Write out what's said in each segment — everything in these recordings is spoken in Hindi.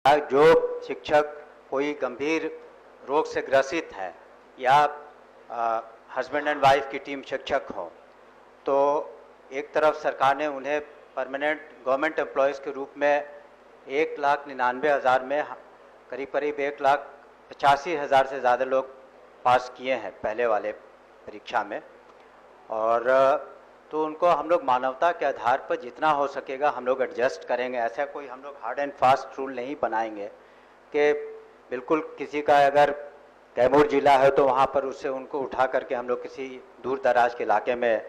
जो शिक्षक कोई गंभीर रोग से ग्रसित है या हस्बैंड एंड वाइफ की टीम शिक्षक हो, तो एक तरफ सरकार ने उन्हें परमानेंट गवर्नमेंट एम्प्लॉयज़ के रूप में 1,99,000 में करीब करीब 1,85,000 से ज़्यादा लोग पास किए हैं पहले वाले परीक्षा में। और तो उनको हम लोग मानवता के आधार पर जितना हो सकेगा हम लोग एडजस्ट करेंगे। ऐसा कोई हम लोग हार्ड एंड फास्ट रूल नहीं बनाएंगे कि बिल्कुल किसी का अगर कैमूर जिला है तो वहाँ पर उससे उनको उठा करके हम लोग किसी दूर दराज के इलाके में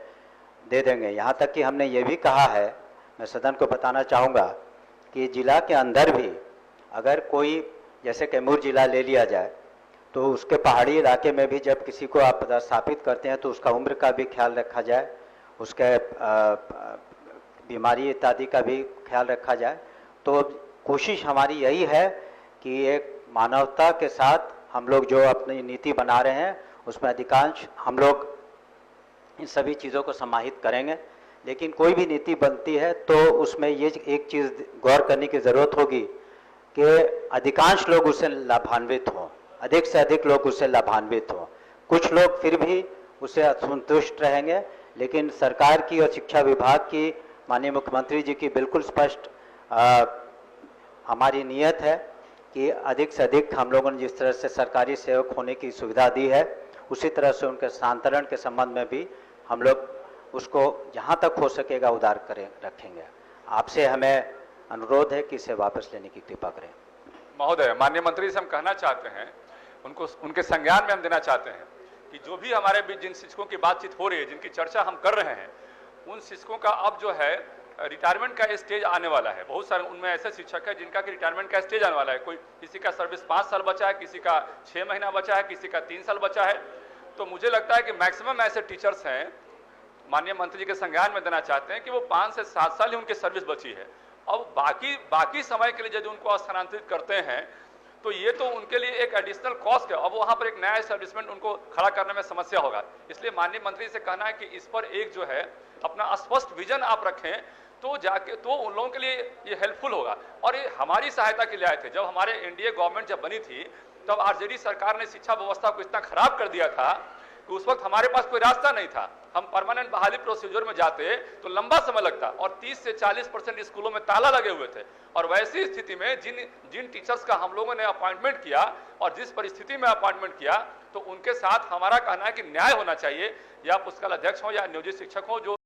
दे देंगे। यहाँ तक कि हमने ये भी कहा है, मैं सदन को बताना चाहूँगा कि जिला के अंदर भी अगर कोई जैसे कैमूर जिला ले लिया जाए तो उसके पहाड़ी इलाके में भी जब किसी को आप पदस्थापित करते हैं तो उसका उम्र का भी ख्याल रखा जाए, उसके बीमारी इत्यादि का भी ख्याल रखा जाए। तो कोशिश हमारी यही है कि एक मानवता के साथ हम लोग जो अपनी नीति बना रहे हैं उसमें अधिकांश हम लोग इन सभी चीज़ों को समाहित करेंगे। लेकिन कोई भी नीति बनती है तो उसमें ये एक चीज़ गौर करने की ज़रूरत होगी कि अधिकांश लोग उससे लाभान्वित हों, अधिक से अधिक लोग उससे लाभान्वित हों। कुछ लोग फिर भी उससे असंतुष्ट रहेंगे, लेकिन सरकार की और शिक्षा विभाग की, माननीय मुख्यमंत्री जी की बिल्कुल स्पष्ट हमारी नियत है कि अधिक से अधिक हम लोगों ने जिस तरह से सरकारी सेवक होने की सुविधा दी है उसी तरह से उनके स्थानांतरण के संबंध में भी हम लोग उसको जहाँ तक हो सकेगा उदार रखेंगे। आपसे हमें अनुरोध है कि इसे वापस लेने की कृपा करें। महोदय, माननीय मंत्री से हम कहना चाहते हैं, उनको उनके संज्ञान में हम देना चाहते हैं कि जो भी हमारे बीच जिन शिक्षकों की बातचीत हो रही है, जिनकी चर्चा हम कर रहे हैं, उन शिक्षकों का अब जो है रिटायरमेंट का स्टेज आने वाला है। बहुत सारे उनमें ऐसे शिक्षक है जिनका कि रिटायरमेंट का स्टेज आने वाला है। कोई किसी का सर्विस 5 साल बचा है, किसी का 6 महीना बचा है, किसी का 3 साल बचा है। तो मुझे लगता है कि मैक्सिमम ऐसे टीचर्स हैं, माननीय मंत्री जी के संज्ञान में देना चाहते हैं कि वो 5 से 7 साल ही उनकी सर्विस बची है। अब बाकी समय के लिए यदि उनको स्थानांतरित करते हैं तो ये तो उनके लिए एक एडिशनल कॉस्ट है। अब वहां पर एक नया एस्टेब्लिशमेंट उनको खड़ा करने में समस्या होगा। इसलिए माननीय मंत्री से कहना है कि इस पर एक जो है अपना स्पष्ट विजन आप रखें तो जाके तो उन लोगों के लिए ये हेल्पफुल होगा। और ये हमारी सहायता के लिए आए थे। जब हमारे एनडीए गवर्नमेंट जब बनी थी तब आरजेडी सरकार ने शिक्षा व्यवस्था को इतना खराब कर दिया था कि उस वक्त हमारे पास कोई रास्ता नहीं था। हम परमानेंट बहाली प्रोसीजर में जाते तो लंबा समय लगता और 30 से 40% स्कूलों में ताला लगे हुए थे। और वैसी स्थिति में जिन टीचर्स का हम लोगों ने अपॉइंटमेंट किया और जिस परिस्थिति में अपॉइंटमेंट किया, तो उनके साथ हमारा कहना है कि न्याय होना चाहिए। या पुस्तकालय अध्यक्ष हो या नियोजित शिक्षक हो, जो